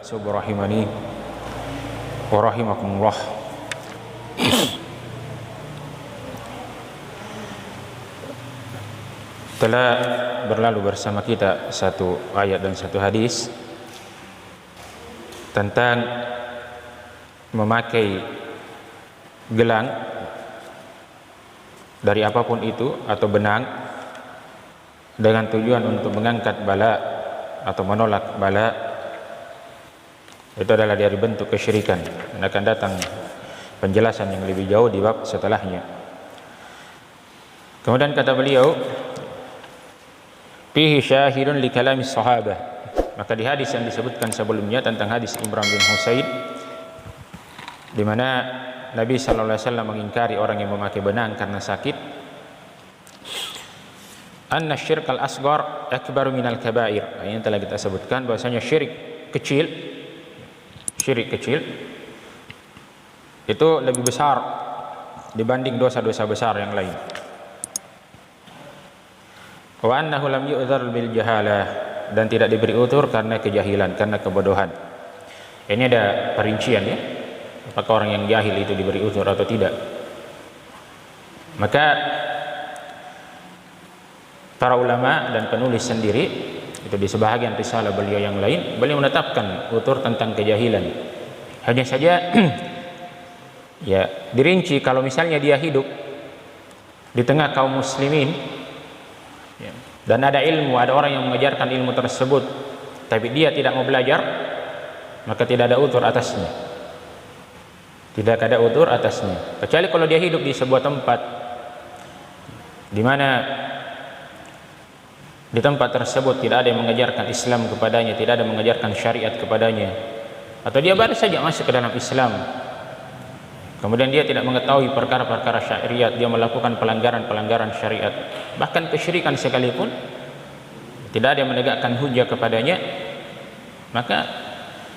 Subhanallah wa rahimakumullah. Telah berlalu bersama kita satu ayat dan satu hadis tentang memakai gelang dari apapun itu atau benang dengan tujuan untuk mengangkat bala atau menolak bala. Itu adalah dari bentuk kesyirikan, dan akan datang penjelasan yang lebih jauh di bab setelahnya. Kemudian kata beliau, fihi syahidun li kalami sahabah. Maka di hadis yang disebutkan sebelumnya tentang hadis Imran bin Husain, di mana Nabi sallallahu alaihi wasallam mengingkari orang yang memakai benang karena sakit, anna syirkal asghar akbaru minal kabair. Ini telah kita sebutkan bahwasanya syirik kecil itu lebih besar dibanding dosa-dosa besar yang lain. Wa annahu lam yu'dzar bil jahalah, dan tidak diberi udzur karena kejahilan, karena kebodohan. Ini ada perincian ya, apakah orang yang jahil itu diberi udzur atau tidak. Maka para ulama dan penulis sendiri itu di sebahagian risalah beliau yang lain, beliau menetapkan udzur tentang kejahilan. Hanya saja ya dirinci, kalau misalnya dia hidup di tengah kaum muslimin dan ada ilmu, ada orang yang mengajarkan ilmu tersebut, tapi dia tidak mau belajar, maka tidak ada udzur atasnya. Tidak ada udzur atasnya. Kecuali kalau dia hidup di sebuah tempat di mana di tempat tersebut tidak ada yang mengajarkan Islam kepadanya, tidak ada yang mengajarkan syariat kepadanya, atau dia baru saja masuk ke dalam Islam, kemudian dia tidak mengetahui perkara-perkara syariat, dia melakukan pelanggaran-pelanggaran syariat, bahkan kesyirikan sekalipun, tidak ada yang menegakkan hujah kepadanya, maka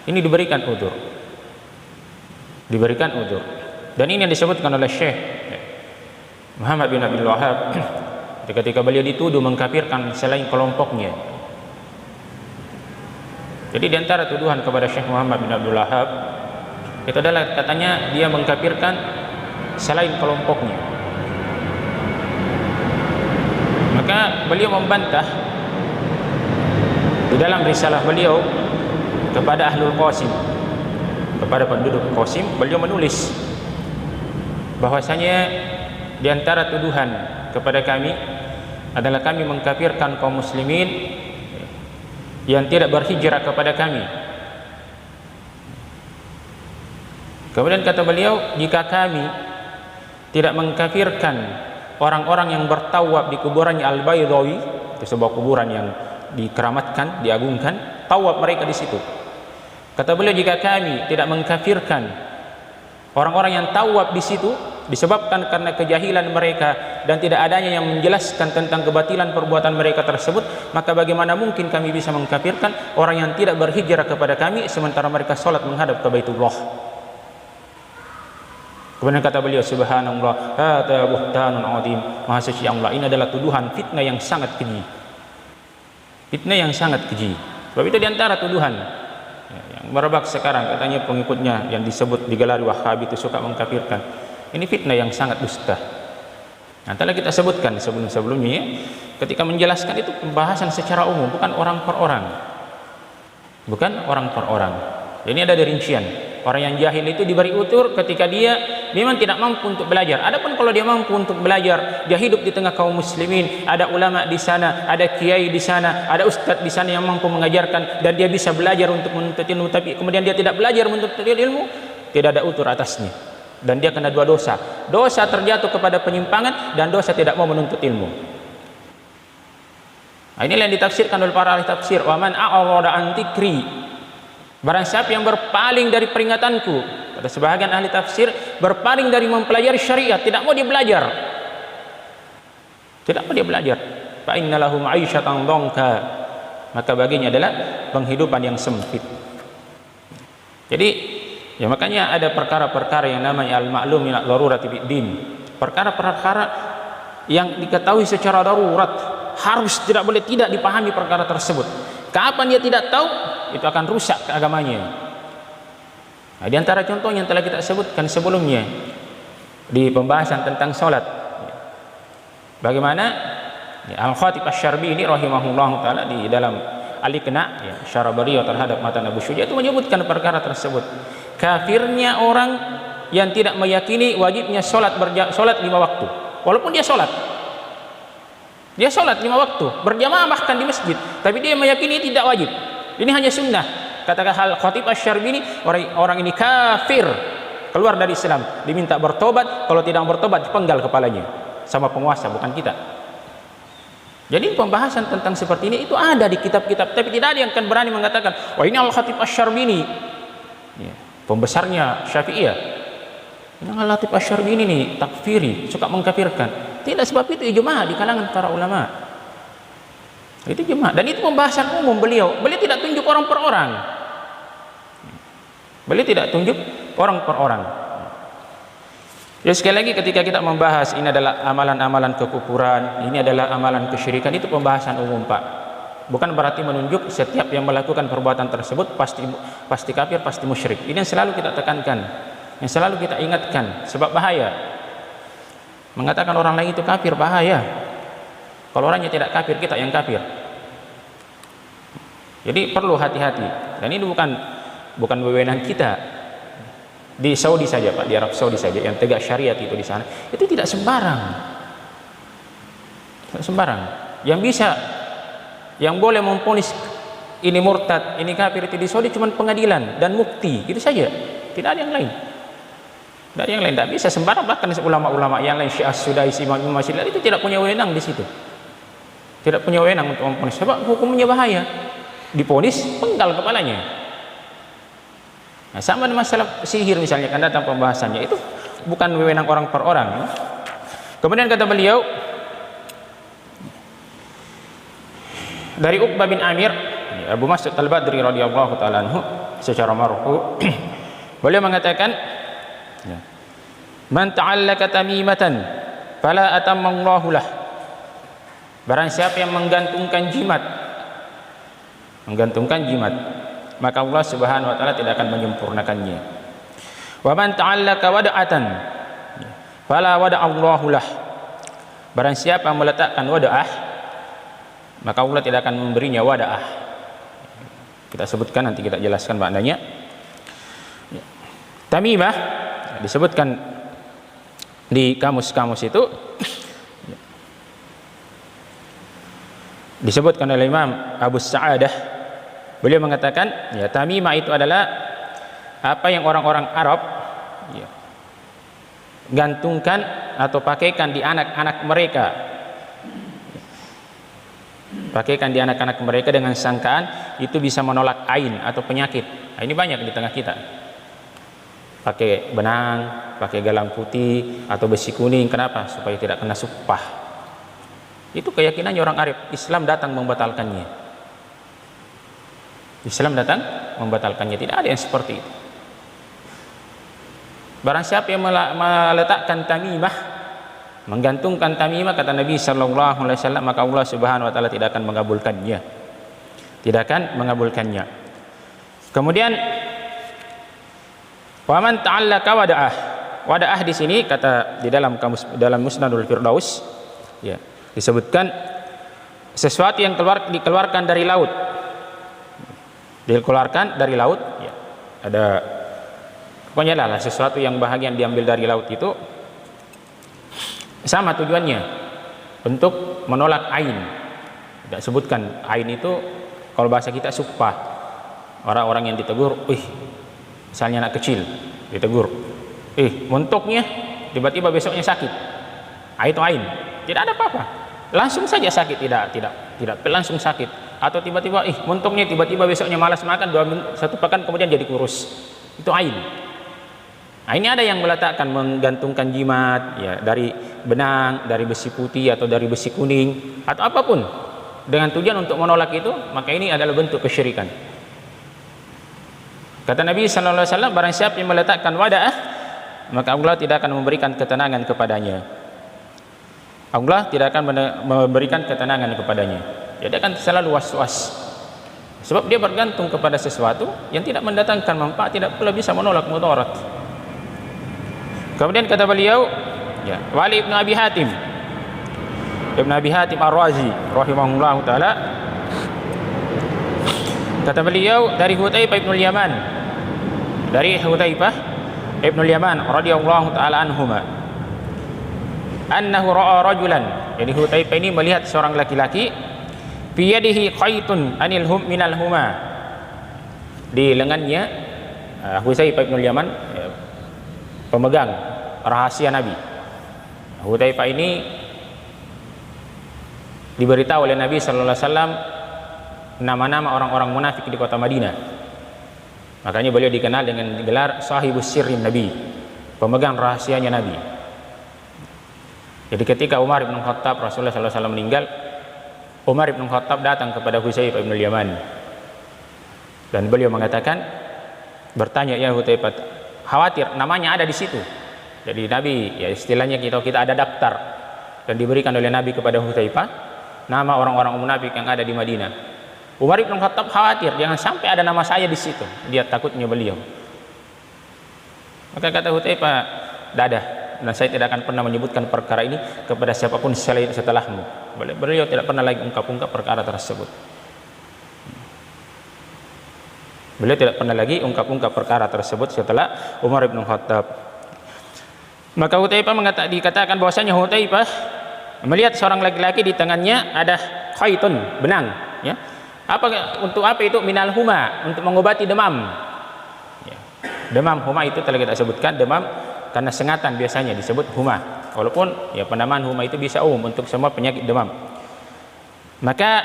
ini diberikan udzur. Diberikan udzur. Dan ini yang disebutkan oleh Syekh Muhammad bin Abdul Wahhab ketika beliau dituduh mengkafirkan selain kelompoknya. Jadi di antara tuduhan kepada Syekh Muhammad bin Abdul Wahhab itu adalah katanya dia mengkafirkan selain kelompoknya. Maka beliau membantah di dalam risalah beliau kepada Ahlul Qasim, kepada penduduk Qasim, beliau menulis bahwasanya di antara tuduhan kepada kami adalah kami mengkafirkan kaum muslimin yang tidak berhijrah kepada kami. Kemudian kata beliau, jika kami tidak mengkafirkan orang-orang yang bertawaf di kuburannya Al-Baydawi, itu sebuah kuburan yang dikeramatkan, diagungkan, tawaf mereka di situ. Kata beliau, jika kami tidak mengkafirkan orang-orang yang tawaf di situ disebabkan karena kejahilan mereka dan tidak adanya yang menjelaskan tentang kebatilan perbuatan mereka tersebut, maka bagaimana mungkin kami bisa mengkafirkan orang yang tidak berhijrah kepada kami sementara mereka sholat menghadap ke Baitullah. Kemudian kata beliau, subhanallah, hadza buhtanun azim, maha suci Allah, ini adalah tuduhan fitnah yang sangat keji. Fitnah yang sangat keji. Sebab itu diantara tuduhan yang merebak sekarang, katanya pengikutnya yang disebut digelari Wahabi itu suka mengkafirkan. Ini fitnah yang sangat dusta. Nah, telah kita sebutkan sebelum-sebelumnya ya, ketika menjelaskan itu pembahasan secara umum, bukan orang per orang. Bukan orang per orang. Ini ada rincian. Orang yang jahil itu diberi udzur ketika dia memang tidak mampu untuk belajar. Adapun kalau dia mampu untuk belajar, dia hidup di tengah kaum muslimin, ada ulama di sana, ada kiai di sana, ada ustadz di sana yang mampu mengajarkan, dan dia bisa belajar untuk menuntut ilmu, tapi kemudian dia tidak belajar menuntut ilmu, tidak ada udzur atasnya. Dan dia kena dua dosa. Dosa terjatuh kepada penyimpangan dan dosa tidak mau menuntut ilmu. Nah, inilah yang ditafsirkan oleh para ahli tafsir. Wa man a'rada an dzikri, barang siapa yang berpaling dari peringatanku, kata sebahagian ahli tafsir, berpaling dari mempelajari syariat, tidak mau dia belajar. Tidak mau dia belajar. Fa inna lahu ma'isyatan dhanka, maka baginya adalah penghidupan yang sempit. Jadi ya makanya ada perkara-perkara yang namanya al-ma'lum min ad-darurati fid-din. Perkara-perkara yang diketahui secara darurat, harus tidak boleh tidak dipahami perkara tersebut. Kapan dia tidak tahu, itu akan rusak agamanya. Nah, di antara contoh yang telah kita sebutkan sebelumnya di pembahasan tentang salat, bagaimana Al-Khatib Asy-Syarbini rahimahullah taala di dalam Al-Iqna, syarah beliau terhadap matan Abu Syuja itu menyebutkan perkara tersebut. Kafirnya orang yang tidak meyakini wajibnya salat 5 waktu, walaupun dia salat 5 waktu berjamaah bahkan di masjid, tapi dia meyakini tidak wajib, ini hanya sunnah. Kata Al-Khatib Asy-Syarbini, orang ini kafir, keluar dari Islam, diminta bertobat, kalau tidak bertobat dipenggal kepalanya sama penguasa, bukan kita. Jadi pembahasan tentang seperti ini itu ada di kitab-kitab, tapi tidak ada yang akan berani mengatakan, wah ini Al-Khatib Asy-Syarbini, pembesarnya Syafi'iyah, ini Al-Khatib Asy-Syarbini nih takfiri, suka mengkafirkan. Tidak, sebab itu ijma' di kalangan para ulama. Itu ijma', dan itu pembahasan umum beliau. Beliau tidak tunjuk orang per orang. Beliau tidak tunjuk orang per orang. Ya, sekali lagi ketika kita membahas ini adalah amalan-amalan kekufuran, ini adalah amalan kesyirikan, itu pembahasan umum, Pak. Bukan berarti menunjuk setiap yang melakukan perbuatan tersebut pasti kafir, pasti musyrik. Ini yang selalu kita tekankan, yang selalu kita ingatkan, sebab bahaya. Mengatakan orang lain itu kafir bahaya. Kalau orangnya tidak kafir, kita yang kafir. Jadi perlu hati-hati. Dan ini bukan wewenang kita. Di Saudi saja, Pak, di Arab Saudi saja yang tegak syariat itu di sana, itu tidak sembarang. Tidak sembarang. Yang boleh memvonis ini murtad, ini kafir itu di Saudi cuma pengadilan dan mufti, itu saja. Tidak ada yang lain. Tidak ada yang lain. Tidak bisa sembarang. Bahkan ulama-ulama yang lain, Syekh As-Sudais, Imam Masjid itu tidak punya wewenang di situ. Tidak punya wewenang untuk memvonis. Sebab hukumnya bahaya. Divonis penggal kepalanya. Nah, sama dengan masalah sihir misalnya, kan datang pembahasannya, itu bukan wewenang orang per orang. Kemudian kata beliau dari Uqbah bin Amir, Abu Mas'ud Al-Badri radhiyallahu taala anhu secara marfu, beliau mengatakan, man ta'allaka tamimatan fala atammallahu lah. Barang siapa yang menggantungkan jimat, maka Allah Subhanahu wa taala tidak akan menyempurnakannya. Wa man ta'allaka wada'atan fala wada'allahu lah. Barang siapa yang meletakkan wada'ah, maka Allah tidak akan memberinya wada'ah. Kita sebutkan, nanti kita jelaskan maknanya. Tamimah disebutkan di kamus-kamus itu, disebutkan oleh Imam Abu Sa'adah. Beliau mengatakan, ya, tamimah itu adalah apa yang orang-orang Arab gantungkan atau pakaikan di anak-anak mereka. Pakaikan di anak-anak mereka dengan sangkaan itu bisa menolak ain atau penyakit. Nah, ini banyak di tengah kita. Pakai benang, pakai galang putih atau besi kuning. Kenapa? Supaya tidak kena sumpah. Itu keyakinannya orang Arab. Islam datang membatalkannya. Islam datang membatalkannya. Tidak ada yang seperti itu. Barang siapa yang meletakkan tamimah, menggantungkan tamimah, kata Nabi sallallahu alaihi wasallam, maka Allah Subhanahu wa taala tidak akan mengabulkannya. Tidak akan mengabulkannya. Kemudian wa man ta'allaka wada'ah. Wada'ah di sini kata di dalam Musnadul Firdaus, ya, disebutkan sesuatu yang dikeluarkan dari laut. Dikeluarkan dari laut, ya, ada pokoknya lah sesuatu yang bahagian diambil dari laut itu sama tujuannya untuk menolak ain. Tidak sebutkan ain itu, kalau bahasa kita sumpah. Orang-orang yang ditegur, misalnya anak kecil ditegur, montoknya tiba-tiba besoknya sakit. Itu ain, tidak ada apa-apa, langsung saja sakit, tidak langsung sakit. Atau tiba-tiba montoknya tiba-tiba besoknya malas makan, 1 pekan kemudian jadi kurus. Itu ain. Nah, ini ada yang meletakkan, menggantungkan jimat, ya, dari benang, dari besi putih atau dari besi kuning atau apapun dengan tujuan untuk menolak itu, maka ini adalah bentuk kesyirikan. Kata Nabi sallallahu alaihi wasallam, barang siapa yang meletakkan wada'ah, maka Allah tidak akan memberikan ketenangan kepadanya. Allah tidak akan memberikan ketenangan kepadanya. Jadi akan selalu was-was. Sebab dia bergantung kepada sesuatu yang tidak mendatangkan manfaat, tidak pula bisa menolak mudarat. Kemudian kata beliau, ya, Wali Ibn Abi Hatim, Ibn Abi Hatim Ar-Razi rahimahullah taala, kata beliau dari Hudzaifah Ibn Yaman, dari Hudzaifah Ibn Yaman radhiyallahu taala anhuma, annahu ra'a rajulan, jadi Hudzaifah ini melihat seorang laki-laki, fi yadihi qaitun anil hum minal huma, di lengannya Hudzaifah Ibn Yaman, ya, pemegang rahasia Nabi. Hudzaifah ini diberitahu oleh Nabi sallallahu alaihi wasallam nama-nama orang-orang munafik di kota Madinah. Makanya beliau dikenal dengan gelar sahibus sirrin Nabi, pemegang rahasianya Nabi. Jadi ketika Umar bin Khattab, Rasulullah sallallahu alaihi wasallam meninggal, Umar bin Khattab datang kepada Hudzaifah bin Yaman dan beliau mengatakan, bertanya, ya Hudzaifah, khawatir namanya ada di situ. Jadi Nabi, ya istilahnya kita ada daftar dan diberikan oleh Nabi kepada Hudzaifah nama orang-orang munafik yang ada di Madinah. Umar bin Khattab khawatir jangan sampai ada nama saya di situ, dia takutnya beliau. Maka kata Hudzaifah, dadah, dan saya tidak akan pernah menyebutkan perkara ini kepada siapapun setelahmu. Beliau tidak pernah lagi ungkap-ungkap perkara tersebut. Beliau tidak pernah lagi ungkap-ungkap perkara tersebut setelah Umar bin Khattab. Maka Hudzaifah dikatakan bahwasanya Hudzaifah melihat seorang laki-laki di tangannya ada khaitun, benang, ya. Untuk apa itu? Minal huma, untuk mengobati demam. Ya. Demam, huma itu telah kita sebutkan, demam karena sengatan biasanya disebut huma. Walaupun ya penamaan huma itu bisa untuk semua penyakit demam. Maka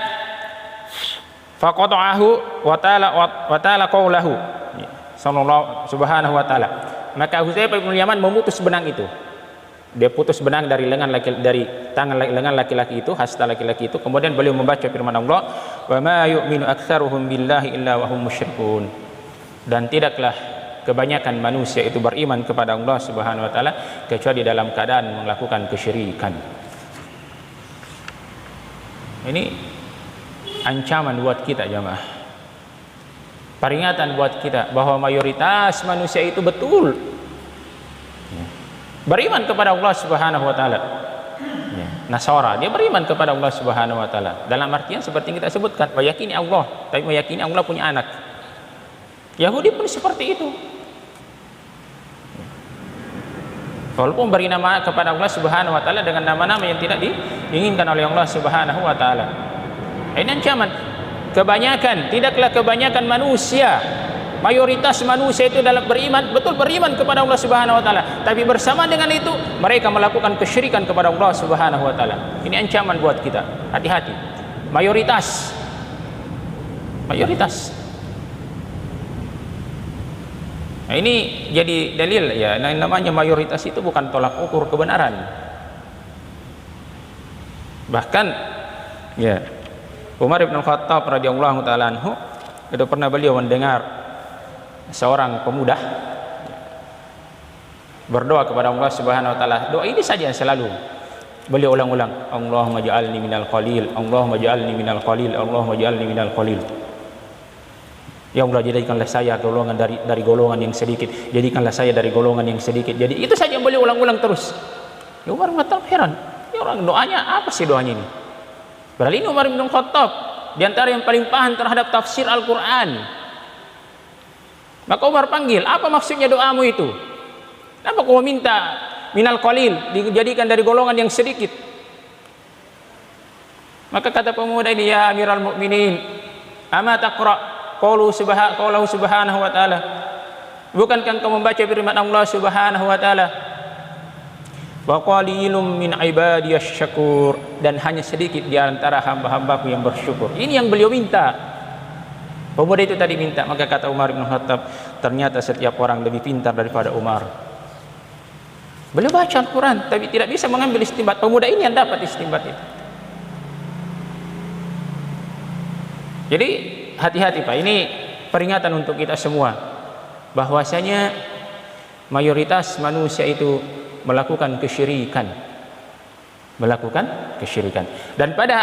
faqata'ahu wa ta'ala qawlahu sallallahu subhanahu wa ta'ala. Maka Hudzaifah bin Yaman memutus benang itu. Dia putus benang dari lengan lengan laki-laki itu, hasta laki-laki itu. Kemudian beliau membaca firman Allah, wa ma yu'minu aktsaruhum billahi illa wa hum musyrikun. Dan tidaklah kebanyakan manusia itu beriman kepada Allah Subhanahu wa taala kecuali dalam keadaan melakukan kesyirikan. Ini ancaman buat kita jamaah. Peringatan buat kita bahwa mayoritas manusia itu betul beriman kepada Allah Subhanahu wa taala. Nasara, dia beriman kepada Allah Subhanahu wa taala. Dalam artian seperti yang kita sebutkan, meyakini Allah, tapi meyakini Allah punya anak. Yahudi pun seperti itu. Walaupun beri nama kepada Allah Subhanahu wa taala dengan nama-nama yang tidak diinginkan oleh Allah Subhanahu wa taala. Ini ancaman. Tidaklah kebanyakan manusia, mayoritas manusia itu dalam beriman, betul beriman kepada Allah Subhanahu wa taala, tapi bersama dengan itu mereka melakukan kesyirikan kepada Allah Subhanahu wa taala. Ini ancaman buat kita. Hati-hati. Mayoritas. Nah, ini jadi dalil ya, namanya mayoritas itu bukan tolak ukur kebenaran. Bahkan ya Umar bin Khattab radhiyallahu taala anhu itu pernah beliau mendengar seorang pemuda berdoa kepada Allah Subhanahu wa taala. Doa ini saja yang selalu beliau ulang-ulang, Allahumma ja'alni minal qalil, Allahumma ja'alni minal qalil, Allahumma ja'alni minal qalil. Ya Allah, jadikanlah saya golongan dari golongan yang sedikit, jadikanlah saya dari golongan yang sedikit. Jadi itu saja yang beliau ulang-ulang terus. Ya Umar bin Khattab heran, ya orang doanya apa sih doanya ini? Padahal ini Umar bin Khattab di antara yang paling paham terhadap tafsir Al-Quran. Maka Umar panggil, apa maksudnya doamu itu? Kenapa kau minta minal qalil, dijadikan dari golongan yang sedikit? Maka kata pemuda ini, ya Amirul Mukminin, ama taqra qawluhu subhanahu wa ta'ala, bukankah kau membaca firman Allah Subhanahu wa ta'ala, wa qalilum min ibadiyasy syakur, dan hanya sedikit di antara hamba-hambaku yang bersyukur. Ini yang beliau minta. Pemuda itu tadi minta. Maka kata Umar bin Khattab, ternyata setiap orang lebih pintar daripada Umar. Beliau baca Al-Quran tapi tidak bisa mengambil istinbat. Pemuda ini yang dapat istinbat itu. Jadi hati-hati Pak, ini peringatan untuk kita semua bahwasanya mayoritas manusia itu melakukan kesyirikan. Dan pada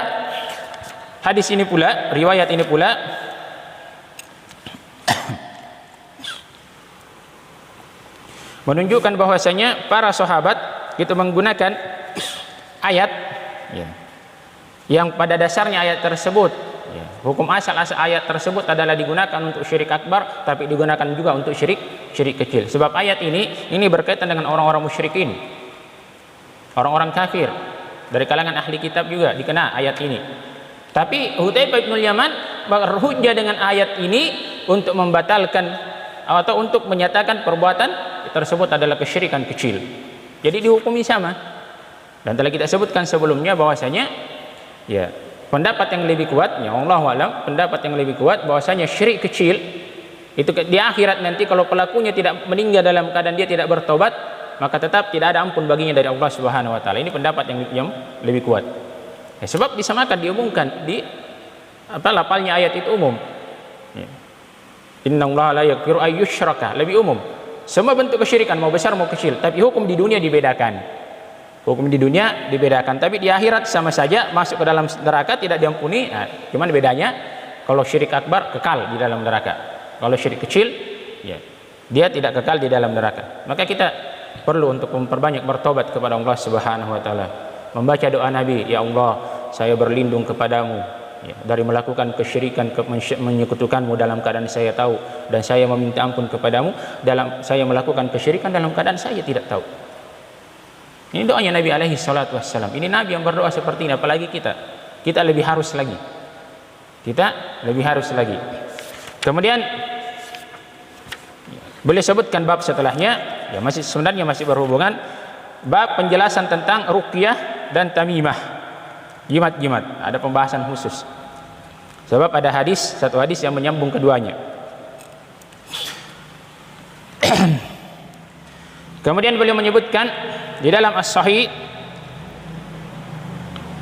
hadis ini pula, riwayat ini pula, menunjukkan bahwasanya para sahabat itu menggunakan ayat ya, yang pada dasarnya ayat tersebut ya, hukum asal ayat tersebut adalah digunakan untuk syirik akbar, tapi digunakan juga untuk syirik kecil. Sebab ayat ini berkaitan dengan orang-orang musyrikin, orang-orang kafir dari kalangan ahli kitab juga dikena ayat ini. Tapi Hudzaifah bin Yaman berhujjah dengan ayat ini untuk membatalkan atau untuk menyatakan perbuatan tersebut adalah kesyirikan kecil. Jadi dihukumi sama. Dan telah kita sebutkan sebelumnya bahwasanya ya, pendapat yang lebih kuat, ya Allah alam, pendapat yang lebih kuat bahwasanya syirik kecil itu di akhirat nanti kalau pelakunya tidak meninggal dalam keadaan dia tidak bertobat, maka tetap tidak ada ampun baginya dari Allah Subhanahu wa taala. Ini pendapat yang lebih kuat. Ya, sebab disamakan, diumumkan di lapalnya ayat itu umum. Ya. Innallaha la yaghfiru ay yushraka, lebih umum. Semua bentuk kesyirikan mau besar mau kecil, tapi hukum di dunia dibedakan. Hukum di dunia dibedakan, tapi di akhirat sama saja, masuk ke dalam neraka tidak diampuni. Nah, cuman bedanya kalau syirik akbar kekal di dalam neraka. Kalau syirik kecil ya, dia tidak kekal di dalam neraka. Maka kita perlu untuk memperbanyak bertobat kepada Allah Subhanahu wa taala. Membaca doa Nabi, ya Allah, saya berlindung kepadamu ya, dari melakukan kesyirikan, menyekutukanmu dalam keadaan saya tahu, dan saya meminta ampun kepadamu dalam saya melakukan kesyirikan dalam keadaan saya tidak tahu. Ini doanya Nabi alaihi salatu wassalam. Ini Nabi yang berdoa seperti ini, apalagi kita lebih harus lagi. Kita lebih harus lagi. Kemudian boleh sebutkan bab setelahnya, ya sebenarnya masih berhubungan, bab penjelasan tentang ruqyah dan tamimah, jimat-jimat. Ada pembahasan khusus. Sebab ada satu hadis yang menyambung keduanya. Kemudian beliau menyebutkan di dalam As-Sahih,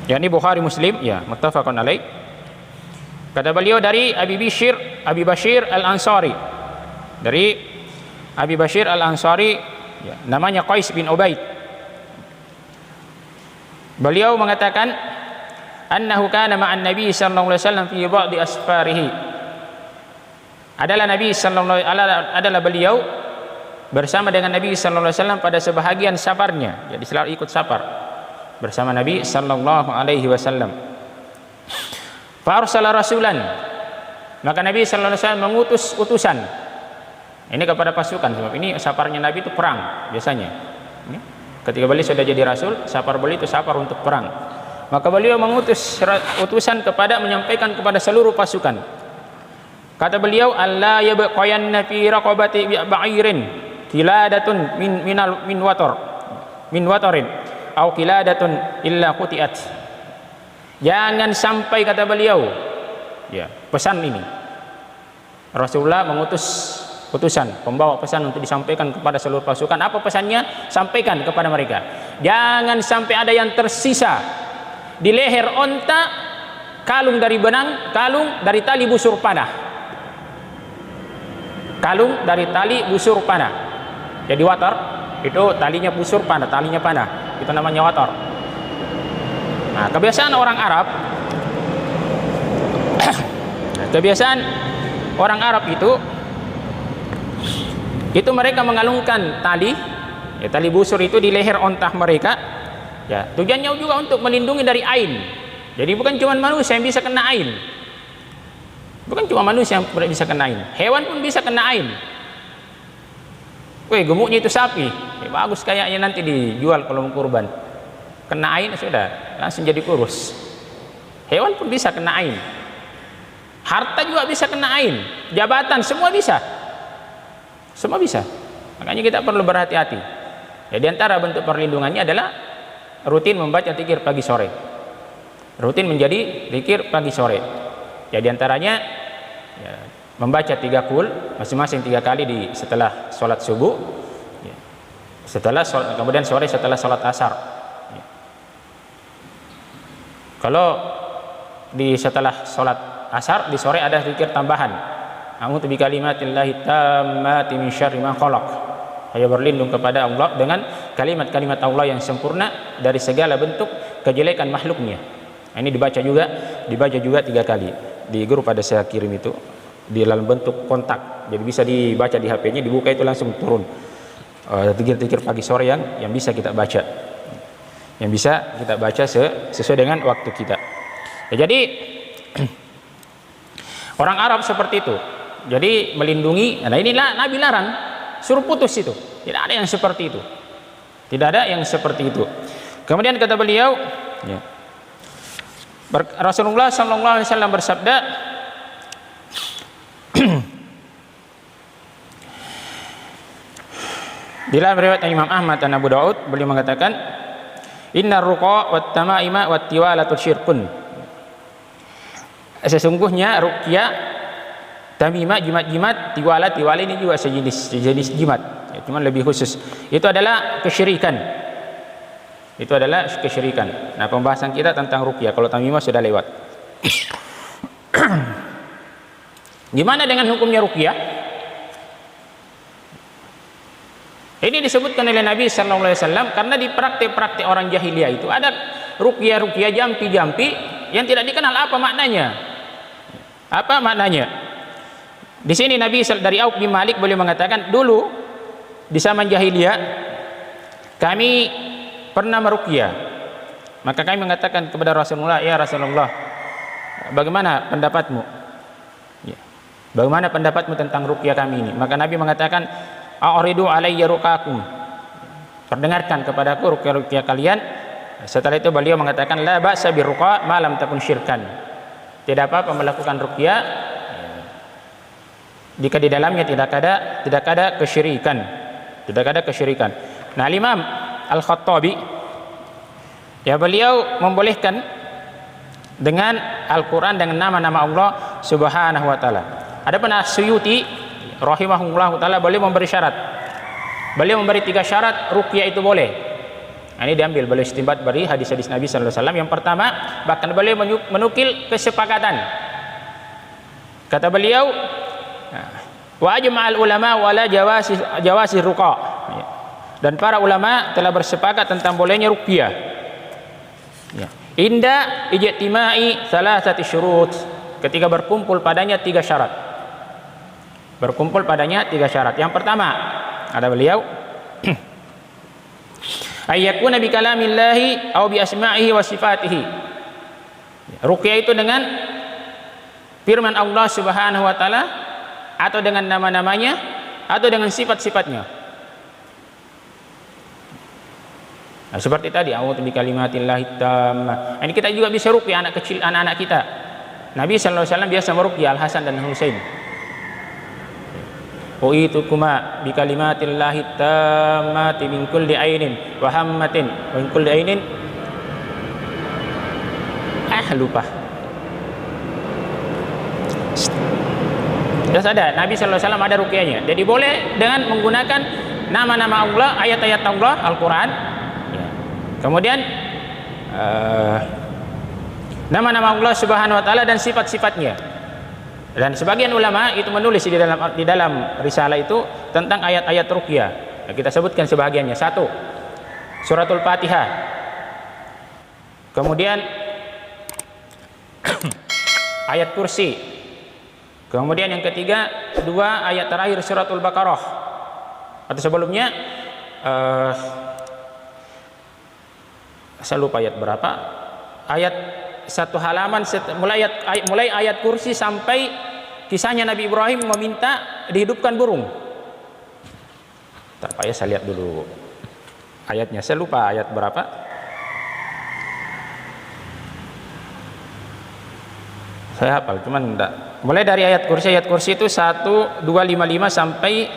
yakni Bukhari Muslim, ya muttafaqun alaih. Kata beliau dari Abi Bashir Al-Ansari, dari Abi Bashir Al-Ansari, ya, namanya Qais bin Ubaid. Beliau mengatakan annahu kana ma'an Nabi sallallahu alaihi wasallam fi ba'di asfarihi. Adalah beliau bersama dengan Nabi sallallahu alaihi wasallam pada sebahagian safarnya. Jadi selalu ikut safar bersama Nabi sallallahu alaihi wasallam. Fa arsala rasulan, maka Nabi sallallahu alaihi wasallam mengutus utusan ini kepada pasukan. Sebab ini safarnya Nabi itu perang biasanya. Ketika beliau sudah jadi rasul, safar beliau itu safar untuk perang. Maka beliau mengutus utusan kepada menyampaikan kepada seluruh pasukan. Kata beliau, alla yabqayanna fi raqabati ba'irin kiladatun min watarin au kiladatun illa qutiat. Jangan sampai, kata beliau, ya, pesan ini Rasulullah mengutus utusan, pembawa pesan untuk disampaikan kepada seluruh pasukan. Apa pesannya? Sampaikan kepada mereka, jangan sampai ada yang tersisa di leher onta kalung dari benang, kalung dari tali busur panah, kalung dari tali busur panah. Jadi watar itu talinya busur panah, talinya panah, itu namanya watar. Nah, kebiasaan orang Arab itu mereka mengalungkan tali, ya, tali busur itu di leher ontah mereka, ya, tujuannya juga untuk melindungi dari ain. Jadi bukan cuma manusia yang bisa kena ain, bukan cuma manusia yang bisa kena ain, hewan pun bisa kena ain. Wih, gemuknya itu sapi, ya, bagus kayaknya nanti dijual kalau mau kurban. Kena ain sudah langsung jadi kurus. Hewan pun bisa kena ain, harta juga bisa kena ain, jabatan semua bisa. Semua bisa. Makanya kita perlu berhati-hati. Ya, di antara bentuk perlindungannya adalah rutin membaca zikir pagi sore. Rutin menjadi zikir pagi sore. Ya, di antaranya ya, membaca 3 qul masing-masing 3 kali setelah sholat subuh. Ya. Kemudian sore setelah sholat asar. Ya. Kalau setelah sholat asar, di sore ada zikir tambahan. A'udzu bikalimatillahi tammati min syarri ma khalaq. Saya berlindung kepada Allah dengan kalimat-kalimat Allah yang sempurna dari segala bentuk kejelekan makhluknya. Ini dibaca juga 3 kali. Di grup ada saya kirim itu di dalam bentuk kontak. Jadi bisa dibaca di HP-nya, dibuka itu langsung turun. zikir-zikir pagi sore yang bisa kita baca, yang bisa kita baca sesuai dengan waktu kita. Ya, jadi orang Arab seperti itu. Jadi melindungi. Nah, inilah Nabi larang, suruh putus itu. Tidak ada yang seperti itu. Tidak ada yang seperti itu. Kemudian kata beliau, ya, Rasulullah sallallahu alaihi wasallam bersabda, di dalam riwayat Imam Ahmad dan Abu Daud, beliau mengatakan, innar ruqa wat tamaima wat tiwalatu syirkun. Sesungguhnya ruqyah, tamimah, jimat-jimat, tiwala ini juga sejenis jimat, ya, cuma lebih khusus. Itu adalah kesyirikan. Itu adalah kesyirikan. Nah, pembahasan kita tentang ruqyah, kalau tamimah sudah lewat. Gimana dengan hukumnya ruqyah? Ini disebutkan oleh Nabi sallallahu alaihi wasallam karena di praktik-praktik orang jahiliyah itu ada ruqyah jampi-jampi yang tidak dikenal apa maknanya. Apa maknanya? Di sini Nabi dari Auf bin Malik boleh mengatakan, dulu di zaman jahiliyah kami pernah meruqyah. Maka kami mengatakan kepada Rasulullah, ya Rasulullah, bagaimana pendapatmu? Ya. Bagaimana pendapatmu tentang ruqyah kami ini? Maka Nabi mengatakan, a'ridu alayya ruqakum. Perdengarkan kepadaku ruqyah kalian. Setelah itu beliau mengatakan, la ba'sa birruqa ma lam takun syirkan. Tidak apa-apa melakukan ruqyah jika di dalamnya tidak ada kesyirikan. Tidak ada kesyirikan. Nah, Imam Al-Khattabi, ya, beliau membolehkan dengan Al-Quran dengan nama-nama Allah Subhanahu wa taala. Adapun As-Suyuti rahimahullah taala beliau memberi syarat. Beliau memberi 3 syarat ruqyah itu boleh. Nah, ini diambil beliau istinbat dari hadis-hadis Nabi sallallahu alaihi wasallam. Yang pertama, bahkan beliau menukil kesepakatan. Kata beliau, wa ajma'al ulama wala jawasi ruqa. Dan para ulama telah bersepakat tentang bolehnya ruqyah. Ya. Inda ijtima'i thalathati syurut. Ketika berkumpul padanya 3 syarat. Berkumpul padanya 3 syarat. Yang pertama, ada beliau ayyakuna bi kalamillahi aw bi asma'ihi wa sifatihi. Ruqyah itu dengan firman Allah Subhanahu wa taala, atau dengan nama-namanya, atau dengan sifat-sifatnya. Nah, seperti tadi, a'udzu bi kalimatillahi tammah. Ini kita juga bisa ruqyah anak kecil, anak-anak kita. Nabi sallallahu alaihi wasallam biasa meruqyah Al-Hasan dan Husain. Uitukuma bi kalimatillahi tammati min kulli ainin wa hammatin wa min kulli ainin. Lupa. Sudah ada, Nabi sallallahu alaihi wasallam ada ruqyahnya. Jadi boleh dengan menggunakan nama-nama Allah, ayat-ayat Allah Al-Qur'an. Ya. Kemudian nama-nama Allah Subhanahu wa taala dan sifat-sifatnya. Dan sebagian ulama itu menulis di dalam risalah itu tentang ayat-ayat ruqyah. Nah, kita sebutkan sebagiannya. 1, suratul Fatihah. Kemudian ayat kursi. Kemudian yang ketiga, 2 ayat terakhir suratul Baqarah. Atau sebelumnya saya lupa ayat berapa. Ayat 1 halaman mulai ayat kursi sampai kisahnya Nabi Ibrahim meminta dihidupkan burung. Pak ya, saya lihat dulu ayatnya, saya lupa ayat berapa. Saya hafal cuman enggak. Mulai dari ayat kursi itu 1, 255 sampai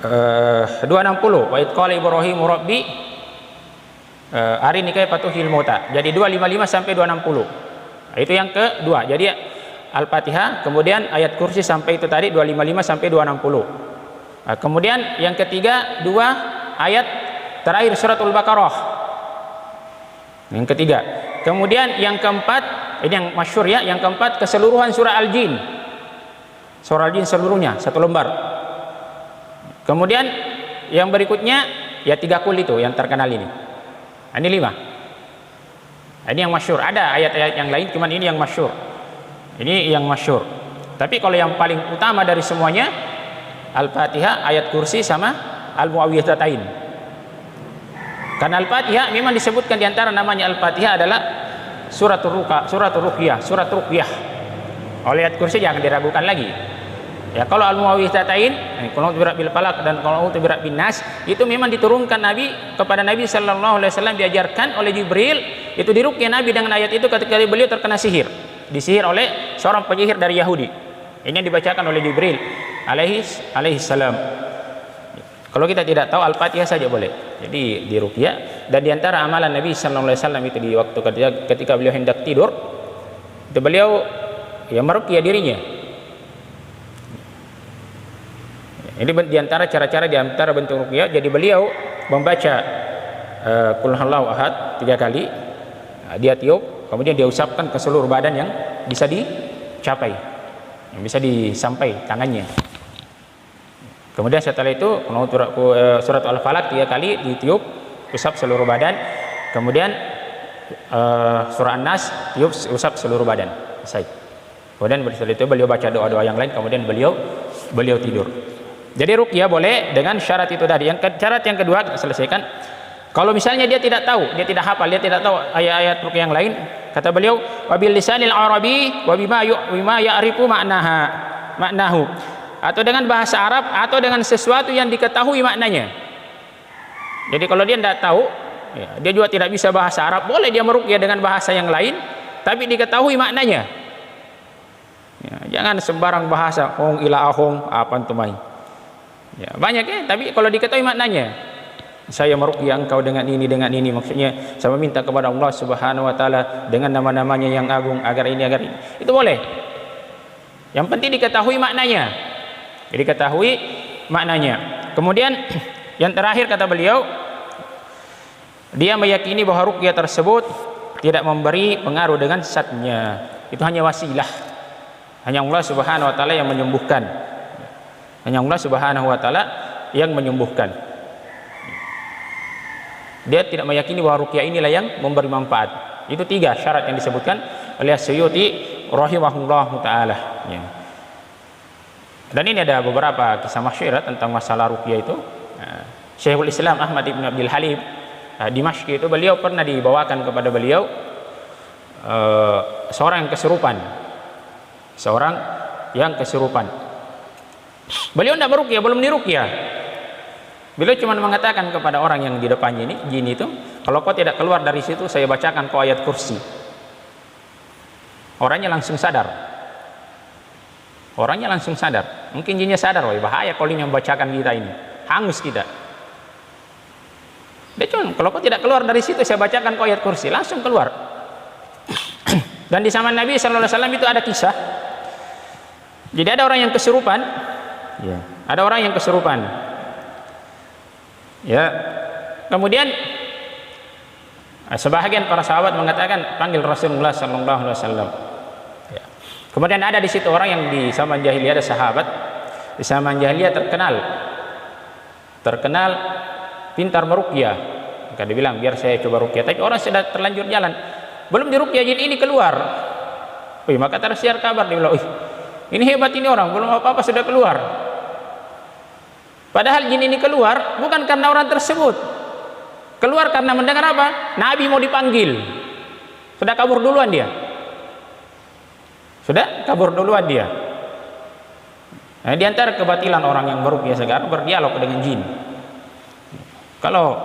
260. Wa id qala Ibrahimu rabbi arini kaifa tuhil mauta. Jadi 255 sampai 260. Nah, itu yang kedua. Jadi Al-Fatihah, kemudian ayat kursi sampai itu tadi 255 sampai 260. Nah, kemudian yang ketiga 2 ayat terakhir suratul Baqarah. Yang ketiga. Kemudian yang keempat, ini yang masyhur ya, yang keempat keseluruhan surah Al-Jin. Surah Al-Jin seluruhnya 1 lembar. Kemudian yang berikutnya ya 3 kul itu yang terkenal ini. Ini 5. Ini yang masyhur. Ada ayat-ayat yang lain, cuman ini yang masyhur. Ini yang masyhur. Tapi kalau yang paling utama dari semuanya Al-Fatihah, ayat kursi sama Al-Muawwidhatain. Karena Al-Fatihah memang disebutkan di antara namanya Al-Fatihah adalah suratul ruqyah, surat ruqyah. Oleh ayat kursi jangan diragukan lagi. Ya, kalau Al-Muawwidhatain, qul a'udzu birabbil falaq dan qul a'udzu birabbin nas, itu memang diturunkan Nabi kepada Nabi sallallahu alaihi wasallam, diajarkan oleh Jibril, itu diruqyah Nabi dengan ayat itu ketika beliau terkena sihir. Disihir oleh seorang penyihir dari Yahudi. Ini yang dibacakan oleh Jibril alaihi salam. Kalau kita tidak tahu, Al-Fatihah saja boleh. Jadi diruqyah. Dan diantara amalan Nabi sallallahu alaihi wasallam itu di waktu ketika beliau hendak tidur, itu beliau ya meruqyah dirinya. Ini diantara cara-cara, diantara bentuk ruqyah. Jadi beliau membaca qul huwallahu ahad 3 kali, dia tiup, kemudian dia usapkan ke seluruh badan yang bisa dicapai, yang bisa disampai tangannya. Kemudian setelah itu surat Al-Falaq 3 kali ditiup, usap seluruh badan. Kemudian surah An-Nas tiup, usap seluruh badan. Selesai. Kemudian setelah itu beliau baca doa-doa yang lain, kemudian beliau tidur. Jadi ruqyah boleh dengan syarat itu tadi. Syarat yang kedua selesaikan. Kalau misalnya dia tidak tahu, dia tidak hafal, dia tidak tahu ayat-ayat ruqyah yang lain, kata beliau wabil lisanil arabi wa bima ya'rifu maknahu, atau dengan bahasa Arab atau dengan sesuatu yang diketahui maknanya. Jadi kalau dia tidak tahu, ya, dia juga tidak bisa bahasa Arab, boleh dia meruqyah dengan bahasa yang lain tapi diketahui maknanya. Ya, jangan sembarang bahasa hong ila ahong apa antumai. Ya, banyak ya, tapi kalau diketahui maknanya, saya meruqyah engkau dengan ini, maksudnya saya meminta kepada Allah Subhanahu wa taala dengan nama-namanya yang agung agar ini, itu boleh. Yang penting diketahui maknanya. Jadi diketahui maknanya. Kemudian yang terakhir kata beliau, dia meyakini bahwa ruqyah tersebut tidak memberi pengaruh dengan zatnya. Itu hanya wasilah. Hanya Allah Subhanahu wa taala yang menyembuhkan. Hanya Allah Subhanahu wa taala yang menyembuhkan. Dia tidak meyakini bahwa ruqyah inilah yang memberi manfaat. Itu 3 syarat yang disebutkan oleh Suyuti rahimahullahu taala. Ya. Dan ini ada beberapa kisah masyhur tentang masalah ruqyah itu. Syekhul Islam Ahmad ibn Abdul Halim Dimashq itu, beliau pernah dibawakan kepada beliau seorang yang kesurupan. Beliau tidak meruqyah, belum diruqyah. Beliau cuma mengatakan kepada orang yang di depannya ini, jin itu, kalau kau tidak keluar dari situ, saya bacakan kau ayat kursi. Orangnya langsung sadar. Mungkin jinnya sadar, wah bahaya kalau ini membacakan kita ini, hangus kita. Dia cuma, kalau kau tidak keluar dari situ, saya bacakan kau ayat kursi, langsung keluar. Dan di zaman Nabi sallallahu alaihi wasallam itu ada kisah. Jadi ada orang yang kesurupan. Ya, ada orang yang kesurupan. Ya, kemudian sebahagian para sahabat mengatakan panggil Rasulullah sallallahu alaihi wasallam. Ya. Kemudian ada di situ orang yang di zaman jahiliyah, ada sahabat di zaman jahiliyah terkenal pintar meruqyah. Maka dia bilang biar saya coba ruqyah. Tapi orang sudah terlanjur jalan, belum diruqyah jin ini keluar. Maka tersiar kabar, dia bilang, ini hebat ini orang, belum apa-apa sudah keluar. Padahal jin ini keluar bukan karena orang tersebut, keluar karena mendengar apa? Nabi mau dipanggil. Sudah kabur duluan dia. Nah, di antara kebatilan orang yang meruqyah sekarang berdialog dengan jin. Kalau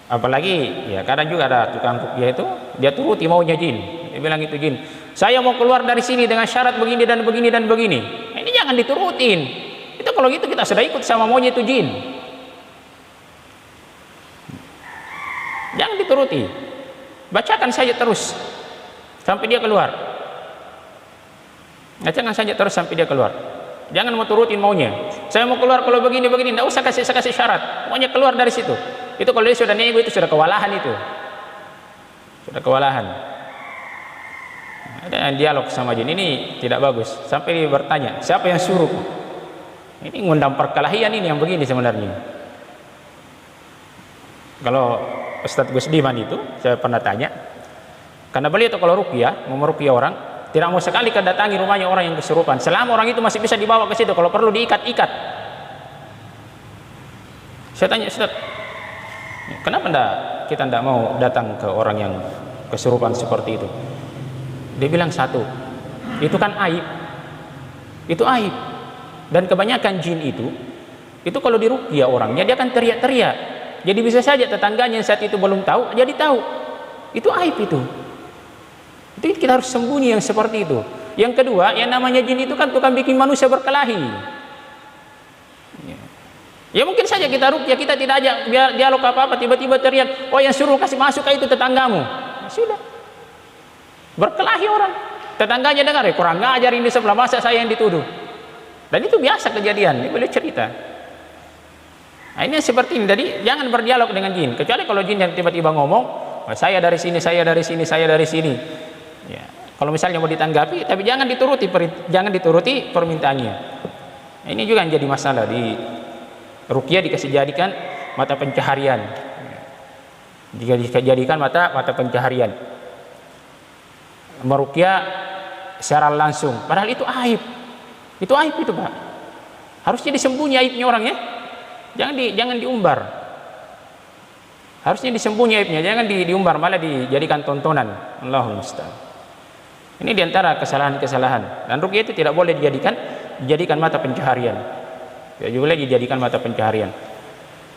apalagi ya kadang juga ada tukang ruqyah itu, dia turuti maunya jin. Dia bilang itu jin, saya mau keluar dari sini dengan syarat begini dan begini dan begini. Ini jangan diturutin. Itu kalau gitu kita sudah ikut sama maunya itu jin. Jangan dituruti. Bacakan saja terus sampai dia keluar. Bacakan saja terus sampai dia keluar. Jangan mau turutin maunya. Saya mau keluar kalau begini, tidak usah kasih syarat. Maunya keluar dari situ. Itu kalau dia sudah nego, itu sudah kewalahan itu. Sudah kewalahan. Ada dialog sama jin ini tidak bagus. Sampai dia bertanya, siapa yang suruh? Ini ngundang perkelahian ini yang begini sebenarnya. Kalau Ustadz Gusdiman itu saya pernah tanya, karena beliau itu kalau ruqyah, mau meruqyah orang, tidak mau sekali kedatangi rumahnya orang yang kesurupan. Selama orang itu masih bisa dibawa ke situ, kalau perlu diikat-ikat. Saya tanya, Ustaz, kenapa kita tidak mau datang ke orang yang kesurupan seperti itu? Dia bilang satu, itu kan aib. Itu aib. Dan kebanyakan jin itu kalau diruqyah orangnya dia akan teriak-teriak. Jadi bisa saja tetangganya yang saat itu belum tahu jadi tahu. Itu aib itu. Itu kita harus sembunyi yang seperti itu. Yang kedua, yang namanya jin itu kan tukang bikin manusia berkelahi. Ya mungkin saja kita ruqyah, kita tidak ajak dialog apa-apa, tiba-tiba teriak, oh yang suruh kasih masuk itu tetanggamu. Ya, sudah. Berkelahi orang. Tetangganya dengar, kurang ngajar ini sebelah, masa saya yang dituduh. Dan itu biasa kejadian, dia boleh cerita. Nah, ini seperti ini. Jadi jangan berdialog dengan jin, kecuali kalau jin yang tiba-tiba ngomong, oh, saya dari sini, saya dari sini, saya dari sini. Ya. Kalau misalnya mau ditanggapi, tapi jangan dituruti permintaannya. Nah, ini juga yang jadi masalah di ruqyah, dikasih jadikan mata pencaharian. Dijadikan mata pencaharian. Meruqyah secara langsung, padahal itu aib. Itu aib itu, Pak. Harusnya disembunyi aibnya orang ya. Jangan diumbar. Harusnya disembunyi aibnya, jangan diumbar, malah dijadikan tontonan. Allahul musta'an. Ini diantara kesalahan-kesalahan. Dan ruqyah itu tidak boleh dijadikan mata pencaharian. Tidak boleh dijadikan mata pencaharian.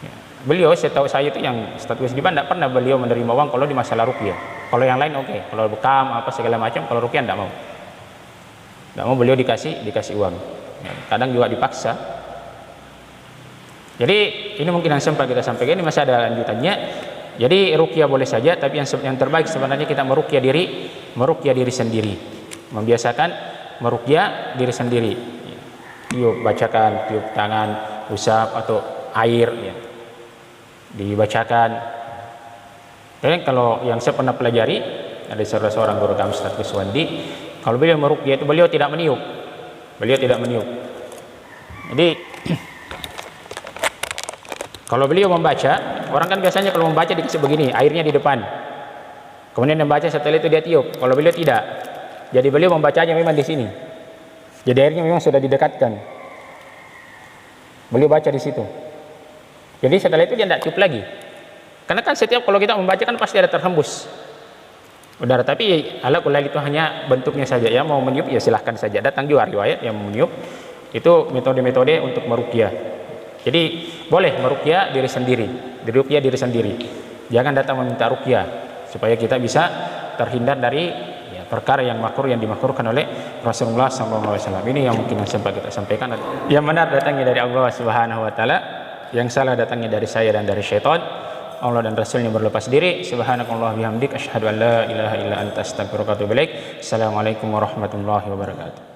Ya. Beliau, setahu saya itu yang Ustaz Wisdiban tidak pernah beliau menerima uang kalau di masalah ruqyah. Kalau yang lain oke. Kalau bekam apa segala macam, kalau ruqyah tidak mau. Tidak mau beliau dikasih uang. Ya, kadang juga dipaksa. Jadi ini mungkin yang sempat kita sampaikan, ini masih ada lanjutannya. Jadi ruqyah boleh saja, tapi yang terbaik sebenarnya kita meruqyah diri sendiri. Membiasakan meruqyah diri sendiri. Tiup, bacakan, tiup tangan, usap atau air ya. Dibacakan. Dan kalau yang saya pernah pelajari, ada seorang guru kami Ustaz Kuswandi, kalau beliau meruqyah itu beliau tidak meniup. Jadi kalau beliau membaca, orang kan biasanya kalau membaca dikasih begini, airnya di depan. Kemudian membaca setelah itu dia tiup. Kalau beliau tidak. Jadi beliau membacanya memang di sini. Jadi airnya memang sudah didekatkan. Beliau baca di situ. Jadi setelah itu dia tidak tiup lagi. Karena kan setiap kalau kita membaca kan pasti ada terhembus udara, tapi ala kulal itu hanya bentuknya saja. Ya mau meniup ya silahkan saja. Datang juga riwayat yang meniup. Itu metode-metode untuk meruqyah. Jadi boleh meruqyah diri sendiri. Jangan datang meminta ruqyah supaya kita bisa terhindar dari perkara yang makruh yang dimakruhkan oleh Rasulullah SAW. Ini yang mungkin sempat kita sampaikan. Yang benar datangnya dari Allah Subhanahu Wa Taala, yang salah datangnya dari saya dan dari syaitan. Allah dan Rasulnya berlepas diri. Subhanakallah bihamdik, asyhadu an la ilaha illa anta astaghfiruka wa atubu ilaik. Assalamualaikum warahmatullahi wabarakatuh.